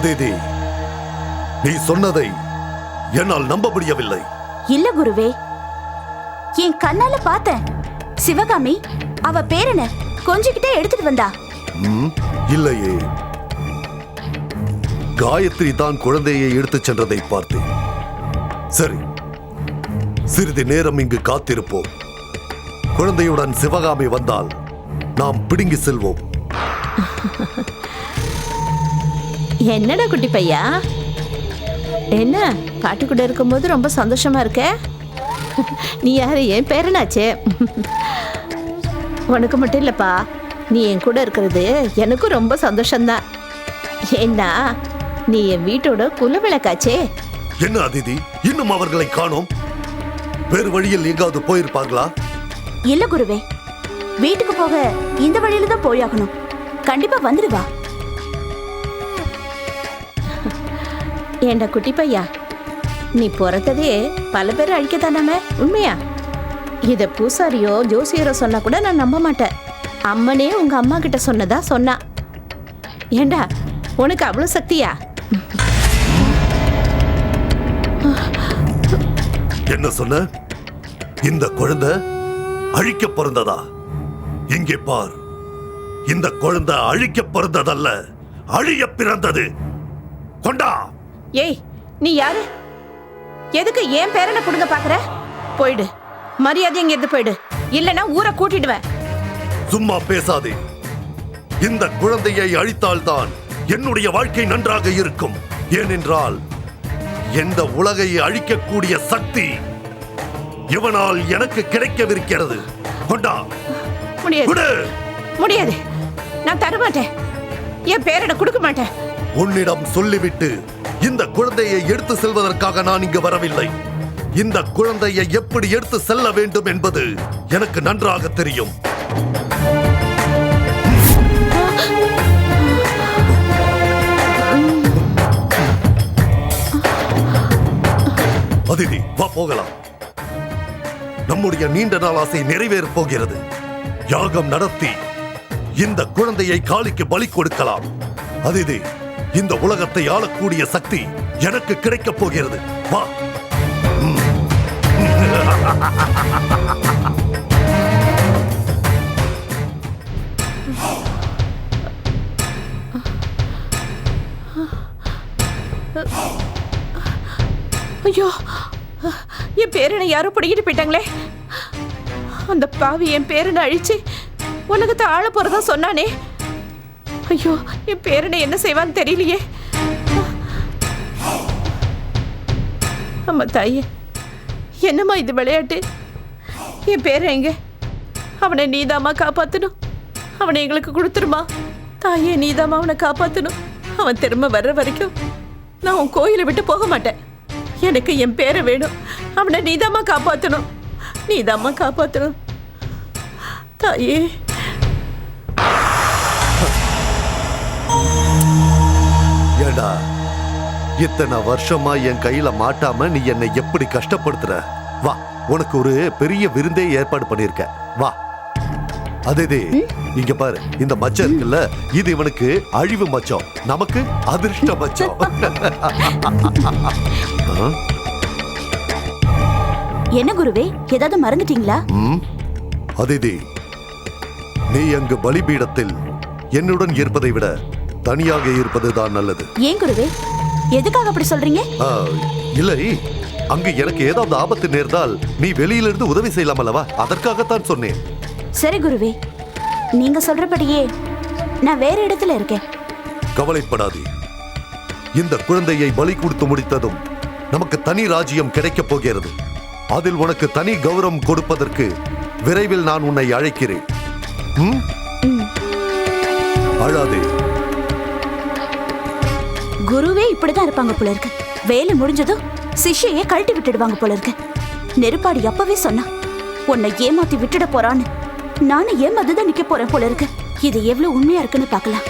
அதிதி, நீ சொன்னதை என்னால் நம்ப முடியவில்லை. இல்ல குருவே, என் கண்ணால பார்த்தேன். சிவகாமி அவ பேரன கொஞ்சிக்கிட்டே எடுத்துட்டு வந்தா. இல்லையே, காயத்ரி தான் குழந்தையை எடுத்துச் சென்றதை பார்த்தேன். சரி, சிறிது நேரம் இங்கு காத்திருப்போம். குழந்தையுடன் சிவகாமி வந்தால் நாம் பிடுங்கி செல்வோம். என்னடா குட்டி பையா, என்ன பாட்டி கூட இருக்கும்போது ரொம்ப சந்தோஷமா இருக்க? நீ யாரு? என் பேரனாச்சே. உனக்கு மட்டும் இல்லப்பா, நீ என் கூட இருக்கிறது எனக்கும் ரொம்ப சந்தோஷம்தான். ஏன்னா நீ என் வீட்டோட குலவிளக்காச்சே. என்ன அதிதி, இன்னும் அவர்களை காணோம்? வேறு வழியில் எங்காவது போயிருப்பார்களா? இல்ல குருவே, வீட்டுக்கு போக இந்த வழியில தான் போயாகணும். கண்டிப்பா வந்துடுவா. ஏண்டா குட்டி பையா, நீ பிறந்ததே பல பேரை அழிக்கத்தானாமே, உண்மையா? இத பூசாரியோ ஜோசியரோ சொன்னா கூட நான் நம்ப மாட்டேன். அம்மனே உங்க அம்மா கிட்ட சொன்னதா சொன்னா. ஏண்டா உனக்கு அவ்வளவு சக்தியா? என்ன சொன்ன? இந்த குழந்தை அழிக்க பிறந்ததா? இங்கே பார், இந்த குழந்தை அழிக்க பிறந்ததல்ல, அழிய பிறந்தது. கொண்டா. ஏய், நீ யாரு? எதுக்கு ஏன் பேரனை புடுங்க பாக்குற? போயிடு, மரியாதை இங்க இருந்து போயிடு, இல்லைன்னா ஊரை கூட்டிடுவேன். சும்மா பேசாதே. இந்த குழந்தையை அழித்தால்தான் என்னுடைய வாழ்க்கை நன்றாக இருக்கும். ஏனென்றால் எந்த உலகை அழிக்கக்கூடிய சக்தி இவனால் எனக்கு கிடைக்கவிருக்கிறது. கொண்டா. முடியாது, முடியாது, நான் தர மாட்டேன். என் பேரனை கொடுக்க மாட்டேன். உன்னிடம் சொல்லிவிட்டு இந்த குழந்தையை எடுத்து செல்வதற்காக நான் இங்கு வரவில்லை. இந்த குழந்தையை எப்படி எடுத்து செல்ல வேண்டும் என்பது எனக்கு நன்றாக தெரியும். அதிதி, வா போகலாம். நம்முடைய நீண்ட நாள் ஆசை நிறைவேறப் போகிறது. யாகம் நடத்தி இந்த குழந்தையை காளிக்கு பலி கொடுக்கலாம். அதிதி, இந்த உலகத்தை ஆளக்கூடிய சக்தி எனக்கு கிடைக்கப் போகிறது. வா. ஐயோ, என் பேரனை யாரோ பிடிக்கிட்டு போயிட்டாங்களே. அந்த பாவி என் பேரனை அழிச்சு உலகத்தை ஆள போறதா சொன்னானே. ஐயோ, என் பேரனை என்ன செய்வான்னு தெரியலையே. அம்மா தாயே, என்னம்மா இது விளையாட்டு? என் பேரன் எங்க? அவனை நீதாமா காப்பாத்தணும். அவனை எங்களுக்கு கொடுத்துருமா தாயே. நீதாமா அவனை காப்பாத்தணும். அவன் திரும்ப வர்ற வரைக்கும் நான் உன் கோயிலை விட்டு போக மாட்டேன். எனக்கு என் பேரை வேணும். அவனை நீதாமா காப்பாத்தணும். நீதாமா காப்பாத்தணும் தாயே. ஏண்டா, இத்தனை வருஷமா என் கையில மாட்டாம நீ என்னை எப்படி கஷ்டப்படுத்துற? வா, உனக்கு ஒரு பெரிய விருந்தே ஏற்பாடு பண்ணிருக்க. வா. அதே, இங்க பாரு, இந்த மச்சம் இருக்குல்ல, இது இவனுக்கு அழிவு மச்சம், நமக்கு அதிர்ஷ்ட மச்சம். என்ன குருவே, ஏதாவது மறந்துட்டீங்களா? அதிதி, நீ அங்கு பலிபீடத்தில் என்னுடன் இருப்பதை விட தனியாக இருப்பதுதான் நல்லது. ஏன் குருவே, எதுக்காக அப்படி சொல்றீங்க? இல்லை, அங்கு எனக்கு ஏதாவது ஆபத்து நேர்ந்தால் நீ வெளியிலிருந்து உதவி செய்யலாம் அல்லவா? அதற்காகத்தான் சொன்னேன். சரி குருவே, நீங்க சொல்றபடியே நான் வேற இடத்துல இருக்கேன். கவலைப்படாதே. இந்த குழந்தையை பலி கொடுத்து முடித்ததும் நமக்கு தனி ராஜ்யம் கிடைக்கப் போகிறது. அதில் உனக்கு தனி கௌரவம் கொடுப்பதற்கு விரைவில் நான் உன்னை அழைக்கிறேன். அழாதே. குருவே இப்படிதான் இருப்பாங்க போல இருக்கு. வேலை முடிஞ்சதும் சிஷ்யையே கழட்டி விட்டுடுவாங்க போல இருக்கு. நெருப்பாடி அப்பவே சொன்னா உன்னை ஏமாத்தி விட்டுட போறான்னு. நானும் ஏமாந்துதான் நிக்க போறேன் போல இருக்கு. இது எவ்வளவு உண்மையா இருக்குன்னு பார்க்கலாம்.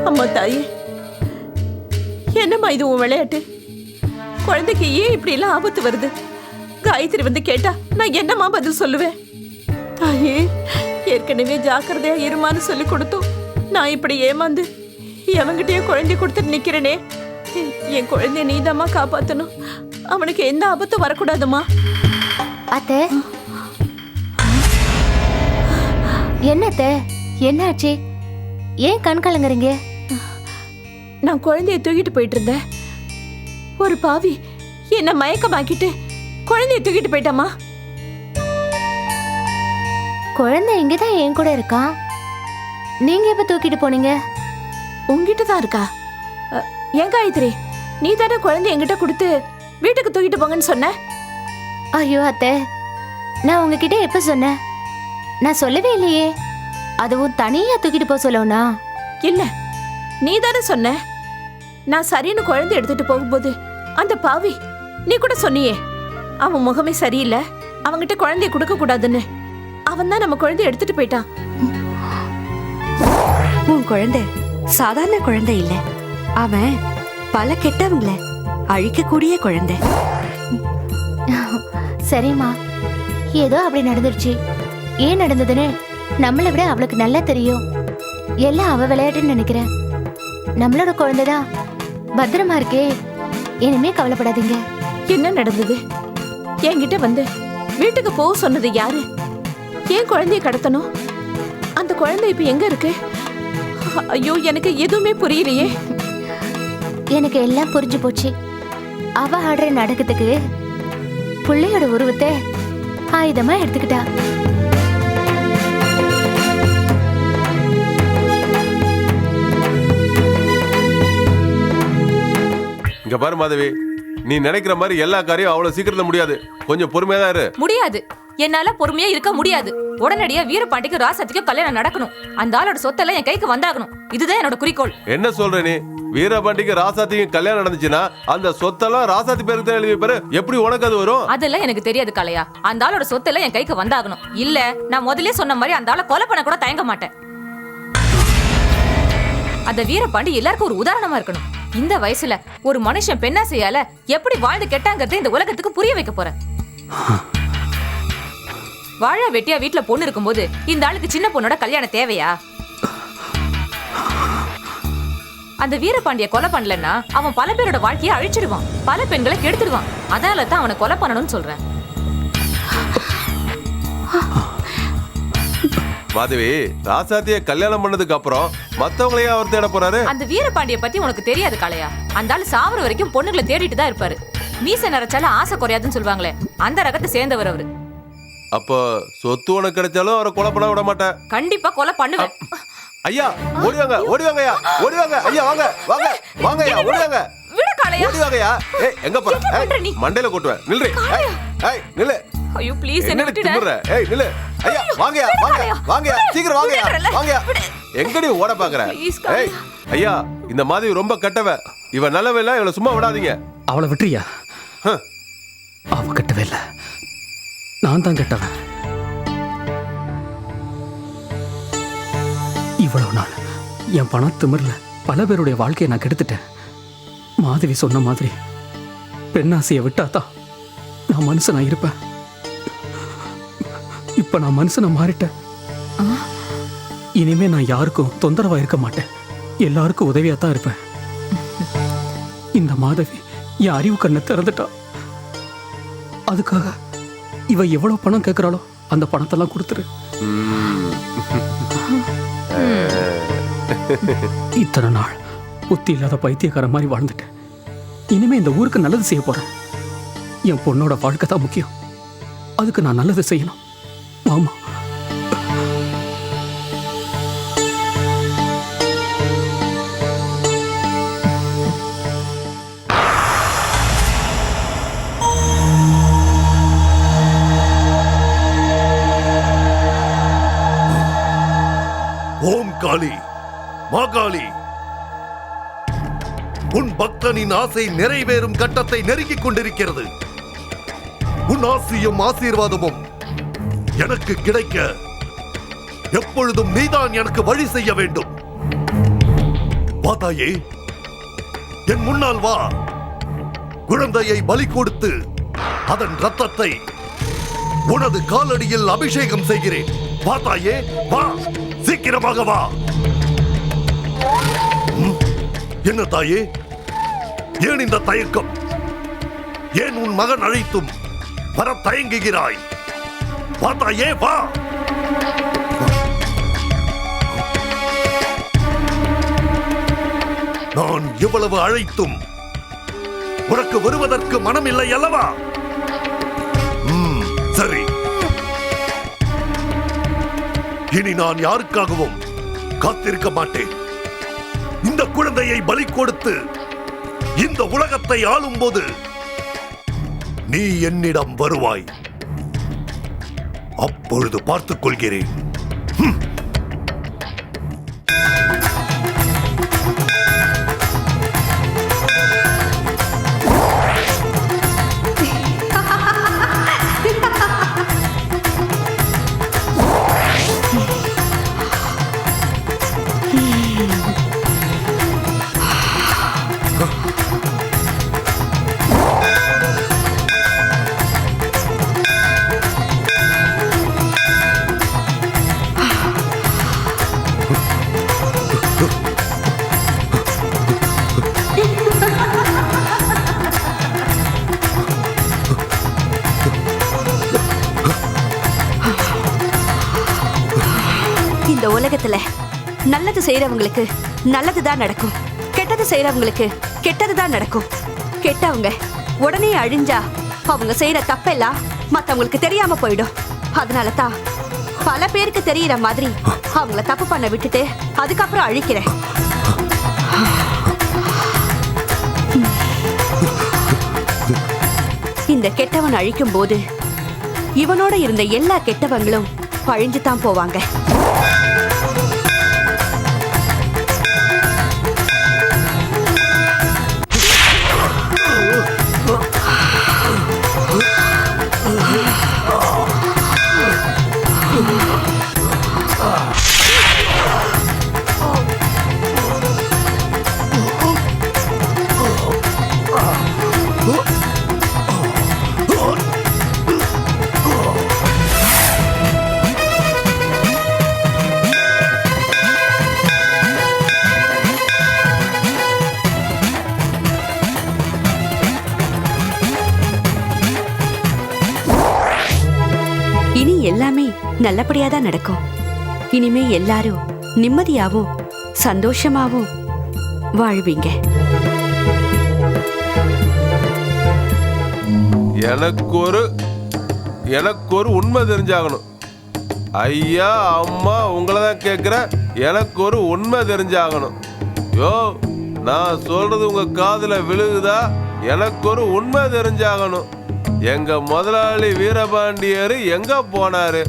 அம்மா தாயே, என்னம்மா இது உன் விளையாட்டு? குழந்தைக்கு ஏன் இப்படி எல்லாம் ஆபத்து வருது? காயத்ரி வந்து கேட்டா நான் என்னமா பதில் சொல்லுவேன்? தாயே, ஏற்கனவே ஜாக்கிரதையா இருமான்னு சொல்லி கொடுத்தோம். நான் இப்படி ஏமாந்து எவங்கிட்டயே குழந்தை கொடுத்துட்டு நிக்கிறேனே. என் குழந்தைய நீதாம்மா காப்பாத்தணும். அவனுக்கு எந்த ஆபத்தும் வரக்கூடாதுமா. அத்தை, என்னத்த என்னாச்சு? ஏன் கண் கலங்குறீங்க? நான் குழந்தைய தூக்கிட்டு போயிட்டு இருந்தேன். ஒரு பாவி என்ன மயக்கமாக்கிட்டு குழந்தைய தூக்கிட்டு போயிட்டாமா. குழந்தை இங்கதான் என் கூட இருக்கா. நீங்க எப்ப தூக்கிட்டு போனீங்க? உங்ககிட்ட தான் இருக்கா? ஏன் காயத்ரி, நீ தானே குழந்தைய என்கிட்ட கொடுத்து வீட்டுக்கு தூக்கிட்டு போங்கன்னு சொன்ன? ஐயோ அத்தை, நான் உங்ககிட்ட எப்ப சொன்னேன்? நான் சொல்லவே இல்லையே. அதுவும் தனியா தூக்கிட்டு போக சொல்லணும்னா? இல்ல, நீ தானே சொன்ன. நான் சரின்னு குழந்தை எடுத்துட்டு போகும்போது அந்த பாவி நீ கூட சொன்னியே, அவன் முகமே சரியில்லை, அவன்கிட்ட குழந்தைய கொடுக்க கூடாதுன்னு. அவன் தான் நம்ம குழந்தைய எடுத்துட்டு போயிட்டான். உன் குழந்தை சாதாரண குழந்தை இல்ல, அவன் பல கெட்டவங்கள அழிக்கக்கூடிய குழந்தை. சரிம்மா, ஏதோ அப்படி நடந்துருச்சு. ஏன் நடந்ததுன்னு நம்மளை விட அவளுக்கு நல்லா தெரியும். எல்லாம் அவ விளையாட்டுன்னு நினைக்கிறேன். நம்மளோட குழந்தைதான் பத்திரமா இருக்கே. இனிமே கவலைப்படாதீங்க. என்ன நடந்தது? என்கிட்ட வந்து வீட்டுக்கு போக சொன்னது யாரு? ஏன் குழந்தைய கடத்தணும்? அந்த குழந்தை இப்ப எங்க இருக்கு? ஐயோ, எனக்கு எதுவுமே புரியலையே. எனக்கு எல்லாம் புரிஞ்சு போச்சு. அவ ஆடுற நாடகத்துக்கு பிள்ளையோட உருவத்தை ஆயுதமா எடுத்துக்கிட்டா. இங்க பாரு மாதவி, நீ நினைக்கிற மாதிரி எல்லா காரியம் அவ்வளவு சீக்கிரத்துல முடியாது. கொஞ்சம் பொறுமையா தான் இரு. முடியாது, என்னால பொறுமையா இருக்க முடியாது. உடனடியா வீரபாண்டிக்கு ராசாத்திக்கும் கல்யாணம் நடக்கணும். அந்த ஆளோட சொத்தெல்லாம் என் கைக்கு வந்தாகணும். இதுதான் என்னோட குறிக்கோள். என்ன சொல்ற நீ? வீரபாண்டிக்கு ராசாத்திக்கும் கல்யாணம் நடந்துச்சுன்னா அந்த சொத்தெல்லாம் ராசாத்தி பேருக்கு தான் எழுதி வைப்பாரு. எப்படி உனக்கு அது வரும்? அதெல்லாம் எனக்கு தெரியாது கலையா. அந்த ஆளோட சொத்தெல்லாம் என் கைக்கு வந்தாகணும். இல்ல, நான் முதல்ல சொன்ன மாதிரி அந்த ஆளை கொலை பண்ண கூட தயங்க மாட்டேன். அந்த வீரபாண்டி எல்லாருக்கும் ஒரு உதாரணமா இருக்கணும். இந்த வயசுல ஒரு மனுஷன் பெண்ணாசையால எப்படி வாழ்ந்து கெட்டாங்கிறத இந்த உலகத்துக்கு புரிய வைக்க போறேன். வாழ வெட்டியா வீட்டுல பொண்ணு இருக்கும்போது இந்த ஆளுக்கு சின்ன பொண்ணோட கல்யாணம் தேவையா? அந்த வீரபாண்டிய கொலை பண்ணலன்னா அவன் பல பேரோட வாழ்க்கையை அழிச்சிடுவான், பல பெண்களை கெடுத்துடுவான். அதனால தான் அவனை கொலை பண்ணணும்னு சொல்றேன். மாதவி, ராசாத்திய கல்யாணம் பண்ணதுக்கு அப்புறம் மத்தவங்களையே அவர் தேட போறாரு. அந்த வீரபாண்டிய பத்தி உனக்கு தெரியாது கலையா. அந்த ஆளு சாவர வரைக்கும் பொண்ணுங்களை தேடிட்டு தான் இருப்பாரு. மீச நரைச்சாலும் ஆசை குறையாதுன்னு சொல்லுவாங்களே, அந்த ரகத்தை சேர்ந்தவர் அவரு. அப்ப சொத்து உனக்கு கிடைச்சாலும் அவரை கொலை பண்ண விட மாட்டேன். கண்டிப்பா கொலை பண்ணுவேன். ஐயா ஓடிவாங்க, ஓடிவாங்கய்யா, ஓடிவாங்க. ஐயா வாங்க வாங்க வாங்க ஐயா, ஓடிவாங்க. விட காளையா, ஓடிவாங்கய்யா. ஏய், எங்க போற? மண்டையில கொட்டுவேன். நில்றி. ஏய் நில்லு. ஐயோ ப்ளீஸ் என்ன விட்டுடு. ஏய் நில்லு. ஐயா வாங்கயா வாங்க வாங்கயா, சீக்கிரம் வாங்கயா வாங்கயா. எங்கடி ஓட பாக்குற? ஏய் ஐயா, இந்த மாதிரி ரொம்ப கெட்டவ. இவ நல்லவ இல்ல, இவள சும்மா விடாதீங்க. அவளை விட்டுறியா? அவ கெட்டவே இல்ல, நான் தான் கெட்டவன். இவ்வளவு நாள் என் பணத்திமிர்ல பல பேருடைய வாழ்க்கையை நான் கெடுத்துட்டேன். மாதவி சொன்ன மாதிரி பெண்ணாசையை விட்டாதான் நான் மனுஷனா இருப்பேன். இப்ப நான் மனுஷனா மாறிட்டேன். இனிமே நான் யாருக்கும் தொந்தரவா இருக்க மாட்டேன். எல்லாருக்கும் உதவியா தான் இருப்பேன். இந்த மாதவி என் அறிவு கண்ணை திறந்துட்டா. அதுக்காக இவ எவ்வளவு பணம் கேட்கிறாளோ அந்த பணத்தெல்லாம் கொடுத்துரு. இத்தனை நாள் புத்தி இல்லாத பைத்தியக்கார மாதிரி வாழ்ந்துட்டேன். இனிமே இந்த ஊருக்கு நல்லது செய்ய போறேன். என் பொண்ணோட வாழ்க்கை தான் முக்கியம். அதுக்கு நான் நல்லது செய்யணும். ஆமா. ஓம் காளி, மாகாளி, உன் பக்தனின் ஆசை நிறைவேறும் கட்டத்தை நெருங்கிக் கொண்டிருக்கிறது. உன் ஆசையும் ஆசீர்வாதமும் எனக்கு கிடைக்க எப்பொழுதும் நீதான் எனக்கு வழி செய்ய வேண்டும். வா தாயே, என் முன்னால் வா. குழந்தையை பலி கொடுத்து அதன் ரத்தத்தை உனது காலடியில் அபிஷேகம் செய்கிறேன். வா தாயே, வா, சீக்கிரமாக வா. என்ன தாயே, ஏன் இந்த தயக்கம்? ஏன் உன் மகன் அழைத்தும் வர தயங்குகிறாய்? வா தாயே, வா. நான் எவ்வளவு அழைத்தும் உனக்கு வருவதற்கு மனம் இல்லை அல்லவா? சரி, இனி நான் யாருக்காகவும் காத்திருக்க மாட்டேன். இந்த குழந்தையை பலி கொடுத்து இந்த உலகத்தை ஆளும் போது நீ என்னிடம் வருவாய். அப்பொழுது பார்த்துக் கொள்கிறேன். இந்த உலகத்துல நல்லது செய்யறவங்களுக்கு நல்லதுதான் நடக்கும், கெட்டது செய்யறவங்களுக்கு கெட்டதுதான் நடக்கும். கெட்டவங்க உடனே அழிஞ்சா அவங்க செய்யற தப்பெல்லாம் மத்தவங்களுக்கு தெரியாம போயிடும். அதனால தான் பல பேருக்கு தெரியற மாதிரி அவங்கள தப்பு பண்ண விட்டுட்டு அதுக்கப்புறம் அழிக்கிறேன். இந்த கெட்டவன் அழிக்கும் போது இவனோட இருந்த எல்லா கெட்டவங்களும் அழிஞ்சுதான் போவாங்க. இனி எல்லாமே நல்லபடியா தான் நடக்கும். இனிமே எல்லாரும் நிம்மதியாவும் சந்தோஷமாவும் வாழ்வீங்க. எனக்கு ஒரு உண்மை தெரிஞ்சாகணும். ஐயா அம்மா உங்களை தான் கேட்கிறேன். எனக்கு ஒரு உண்மை தெரிஞ்சாகணும். யோ, நான் சொல்றது உங்க காதுல விழுகுதா? எனக்கு ஒரு உண்மை தெரிஞ்சாகணும். எங்க முதலாளி வீரபாண்டியர் எங்க போனாரு?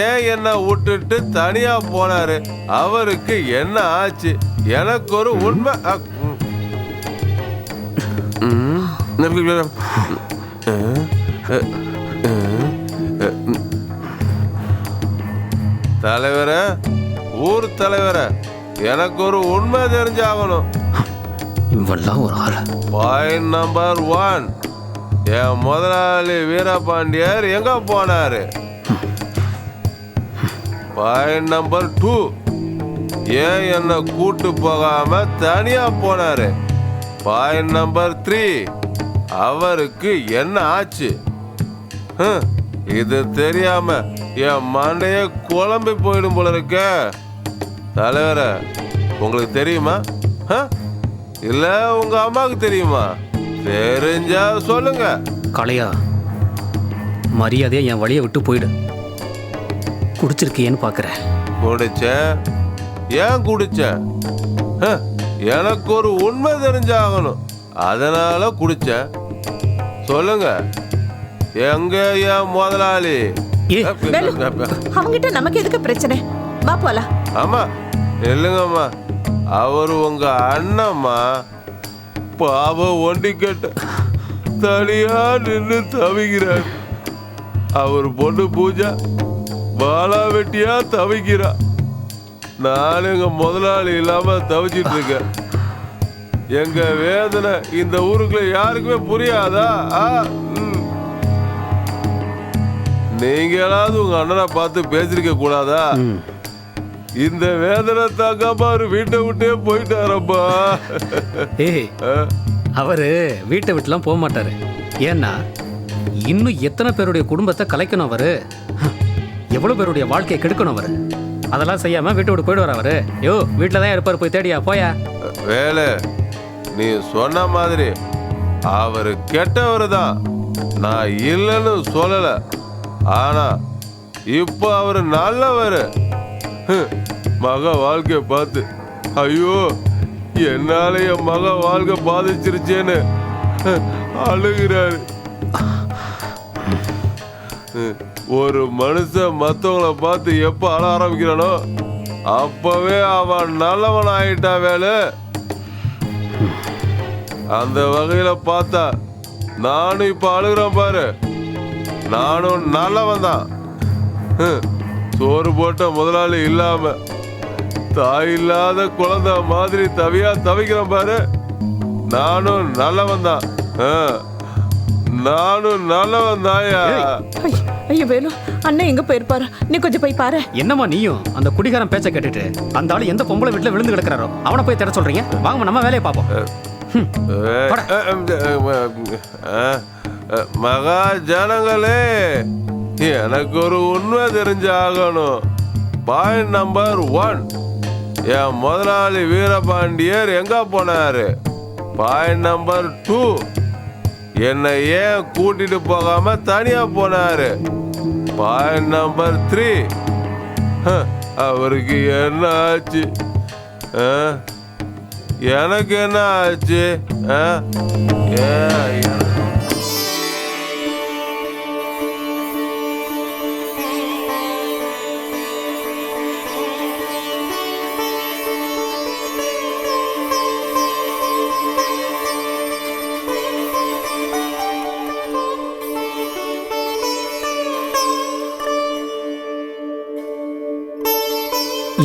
ஏன் என்ன விட்டுட்டு தனியா போனாரு? அவருக்கு என்ன ஆச்சு? எனக்கு ஒரு உண்மை. தலைவர, ஊர் தலைவர, எனக்கு ஒரு உண்மை தெரிஞ்சாகணும். பாயிண்ட் நம்பர் 1, என் முதலாளி வீரபாண்டியர் எங்க போனாரு? பாயிண்ட் நம்பர் 2, ஏன் என்ன கூட்டு போகாம தனியா போனாரு? பாயிண்ட் நம்பர் 3, அவருக்கு என்ன ஆச்சு? இது தெரியாம என் மண்டைய குழம்பி போயிடும் போல இருக்க. தலைவர, உங்களுக்கு தெரியுமா? இல்ல உங்க அம்மாவுக்கு தெரியுமா? தெரிஞ்சா சொல்லுங்க. கலையா, மரியாதையா என் வழியை விட்டு போயிடு. குடிச்சிருக்கியேன்னு பாக்குறேன். குடிச்சேன். ஏன் குடிச்சேன்? எனக்கு ஒரு உண்மை தெரிஞ்சாகணும். அதனால குடிச்சேன். சொல்லுங்க, எங்க என் முதலாளி? அவங்கிட்ட நமக்கு எதுக்கு பிரச்சனை? வா போலாம். ஆமா, இல்லைங்கம்மா, அவர் உங்க அண்ணம்மா. பாவம் ஒண்டி கட்ட தனியா நின்று தவிக்கிறார். அவர் பொண்ணு பூஜா பாலா வெட்டியா தவிக்கிறா. நான் எங்க முதலாளி இல்லாம தவிச்சிட்டு இருக்கேன். எங்க வேதனை இந்த ஊருக்குள்ள யாருக்குமே புரியாதா? நீங்களாவது உங்க அண்ணனை பார்த்து பேசிருக்க கூடாதா? இந்த வேதனை தாக்காம அவரு வீட்டை விட்டே போயிட்டாரப்பா. ஏய், அவரு வீட்டை விட்டுலாம் போக மாட்டாரு. ஏன்னா இன்னும் எத்தனை பேருடைய குடும்பத்தை கலைக்கணும் அவரு, எவ்வளவு பேருடைய வாழ்க்கையை கெடுக்கணும் அவரு. அதெல்லாம் செய்யாம வீட்டை விட்டு போயிடுவார் அவரு. யோ, வீட்டில் தான் இருப்பார், போய் தேடியா போயா. வேலை, நீ சொன்ன மாதிரி அவரு கெட்டவரு தான், நான் இல்லைன்னு சொல்லல. ஆனா இப்ப அவரு நல்லவரு. மக வாழ்க்கைய பார்த்து ஐயோ என்னால என் மக வாழ்க்கை பாதிச்சிருச்சேன்னு அழுகிறாரு. ஒரு மனுஷன் மத்தவங்கள பார்த்து எப்ப அழ ஆரம்பிக்கிறானோ அப்பவே அவன் நல்லவன் ஆயிட்டா. வேலை, அந்த வகையில பார்த்தா நானும் இப்ப அழுகிறேன் பாரு. நானும் நல்லவன் தான். சோறு போட்ட முதலாளி இல்லாம தாய் இல்லாத குழந்தை மாதிரி தவிக்கிறேன் பாரு. நானும் நல்லவன் தான். நானும் நல்லவன் தாயா. ஐயோ வேலு, அண்ணன் எங்க போயிருப்பாரு? நீ கொஞ்சம் போய் பாரு. என்னம்மா நீயும் அந்த குடிகாரன் பேச்ச கேட்டுட்டு அந்த ஆளு எந்த பொம்பளை வீட்டுல விழுந்து கிடக்குறாரோ அவனை போய் தேட சொல்றீங்க? வாங்க நம்ம வேலையை பார்ப்போம். மகா ஜனங்களே, எனக்கு ஒரு உண்மை தெரிஞ்சாகணும். பாயிண்ட் நம்பர் 1, என் முதலாளி வீரபாண்டியர் எங்க போனாரு? பாயிண்ட் நம்பர் 2, என்னை ஏன் கூட்டிட்டு போகாம தனியா போனாரு? பாயிண்ட் நம்பர் 3, அவருக்கு என்ன ஆச்சு? எனக்கு என்ன ஆச்சு?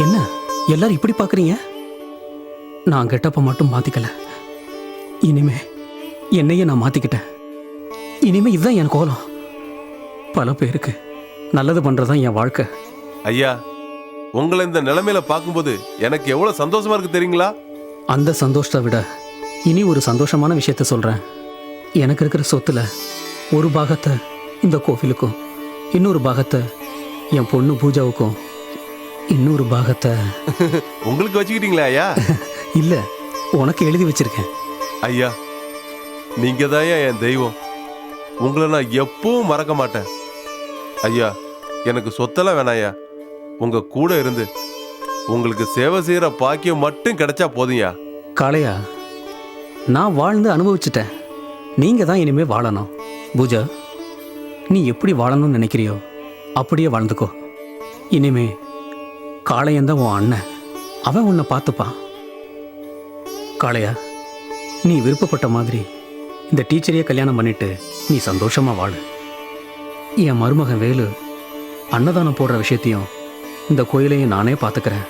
என்ன எல்லாரும் இப்படி பாக்குறீங்க? நான் கெட்டப்ப மட்டும் மாத்திக்கல, இனிமே என்னையே நான் மாத்திக்கிட்டேன். இனிமே இதுதான் என் கோலம். பல பேருக்கு நல்லது பண்றதுதான் என் வாழ்க்கை. ஐயா, உங்களை இந்த நிலைமையில பார்க்கும்போது எனக்கு எவ்வளவு சந்தோஷமா இருக்கு தெரியுங்களா? அந்த சந்தோஷத்தை விட இனி ஒரு சந்தோஷமான விஷயத்த சொல்றேன். எனக்கு இருக்கிற சொத்துல ஒரு பாகத்தை இந்த கோவிலுக்கும், இன்னொரு பாகத்தை என் பொண்ணு பூஜாவுக்கும், இன்னொரு பாகத்தை உங்களுக்கு வச்சுக்கிட்டீங்களா ஐயா? இல்ல, உனக்கு எழுதி வச்சிருக்கேன். ஐயா, நீங்க தான் என் தெய்வம். உங்களை நான் எப்பவும் மறக்க மாட்டேன். ஐயா, எனக்கு சொத்தெல்லாம் வேணாம் ஐயா. உங்க கூட இருந்து உங்களுக்கு சேவை செய்யற பாக்கியம் மட்டும் கிடைச்சா போதும்யா. காளையா, நான் வாழ்ந்து அனுபவிச்சுட்டேன். நீங்க தான் இனிமே வாழணும். பூஜா, நீ எப்படி வாழணும்னு நினைக்கிறியோ அப்படியே வாழ்ந்துக்கோ. இனிமே காளையந்தான் உன் அண்ணன், அவன் உன்னை பார்த்துப்பான். காளையா, நீ விருப்பப்பட்ட மாதிரி இந்த டீச்சரையே கல்யாணம் பண்ணிட்டு நீ சந்தோஷமா வாழு. என் மருமகன் வேலு அன்னதானம் போடுற விஷயத்தையும் இந்த கோயிலையும் நானே பார்த்துக்கிறேன்.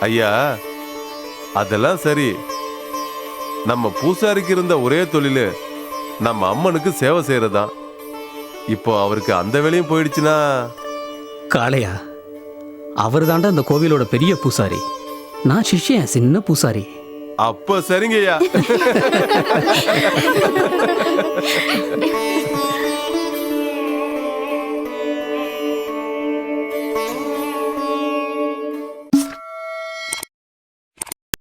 ஐயா, அதெல்லாம் சரி. நம்ம பூசாரிக்கு இருந்த ஒரே தொழில் நம்ம அம்மனுக்கு சேவை செய்யறதுதான். இப்போ அவருக்கு அந்த வேலையும் போயிடுச்சுன்னா? காளையா, அவர் தாண்டா இந்த கோவிலோட பெரிய பூசாரி, நான் சிஷ்யன் சின்ன பூசாரி. அப்ப சரிங்கய்யா.